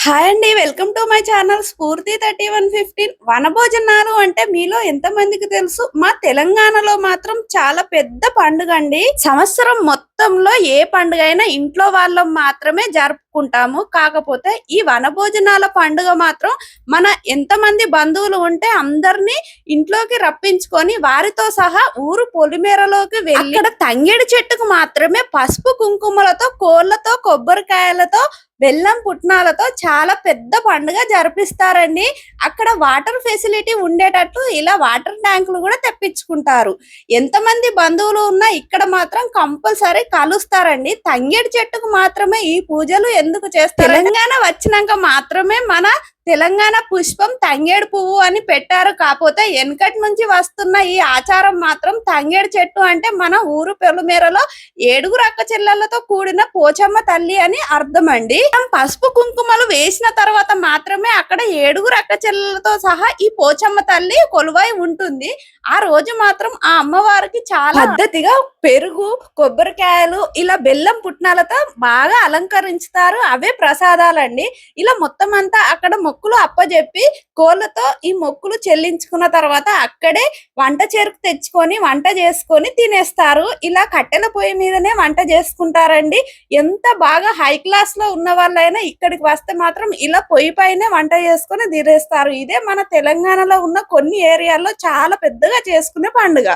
Hi అండి, welcome to my channel స్ఫూర్తి 3115. వనభోజనాలు అంటే మీలో ఎంత మందికి తెలుసు? మా తెలంగాణలో మాత్రం చాలా పెద్ద పండుగ అండి. సంవత్సరం మొత్తంలో ఏ పండుగ అయినా ఇంట్లో వాళ్ళం మాత్రమే జరుపుకుంటాము. కాకపోతే ఈ వనభోజనాల పండుగ మాత్రం మన ఎంతమంది బంధువులు ఉంటే అందరినీ ఇంట్లోకి రప్పించుకొని వారితో సహా ఊరు పొలిమేరలోకి వెళ్ళి అక్కడ తంగేడు చెట్టుకు మాత్రమే పసుపు కుంకుమలతో, కోళ్లతో, కొబ్బరికాయలతో, బెల్లం పుట్నాలతో చాలా పెద్ద పండుగ జరిపిస్తారండి. అక్కడ వాటర్ ఫెసిలిటీ ఉండేటట్టు ఇలా వాటర్ ట్యాంకులు కూడా తెప్పించుకుంటారు. ఎంతమంది బంధువులు ఉన్నా ఇక్కడ మాత్రం కంపల్సరీ కలుస్తారండి. తంగేడు చెట్టుకు మాత్రమే ఈ పూజలు ఎందుకు చేస్తారు? తెలంగాణ వచ్చినాక మాత్రమే మన తెలంగాణ పుష్పం తంగేడు పువ్వు అని పెట్టారు. కాకపోతే వెనకటి నుంచి వస్తున్న ఈ ఆచారం మాత్రం తంగేడు చెట్టు అంటే మన ఊరు పొలిమేరలో 7 అక్క చెల్లెలతో కూడిన పోచమ్మ తల్లి అని అర్థం అండి. పసుపు కుంకుమలు వేసిన తర్వాత మాత్రమే అక్కడ 7 అక్క చెల్లెలతో సహా ఈ పోచమ్మ తల్లి కొలువై ఉంటుంది. ఆ రోజు మాత్రం ఆ అమ్మవారికి చాలా పద్ధతిగా పెరుగు, కొబ్బరికాయలు, ఇలా బెల్లం పుట్నాలతో బాగా అలంకరించుతారు. అవే ప్రసాదాలండి. ఇలా మొత్తం అంతా అక్కడ మొక్కులు అప్పజెప్పి కోళ్ళతో ఈ మొక్కులు చెల్లించుకున్న తర్వాత అక్కడే వంట చెరుకు తెచ్చుకొని వంట చేసుకొని తినేస్తారు. ఇలా కట్టెల పొయ్యి మీదనే వంట చేసుకుంటారండి. ఎంత బాగా హై క్లాస్ లో ఉన్న వాళ్ళైనా ఇక్కడికి వస్తే మాత్రం ఇలా పొయ్యి పైనే వంట చేసుకొని తినేస్తారు. ఇదే మన తెలంగాణలో ఉన్న కొన్ని ఏరియాల్లో చాలా పెద్దగా చేసుకునే పండుగ.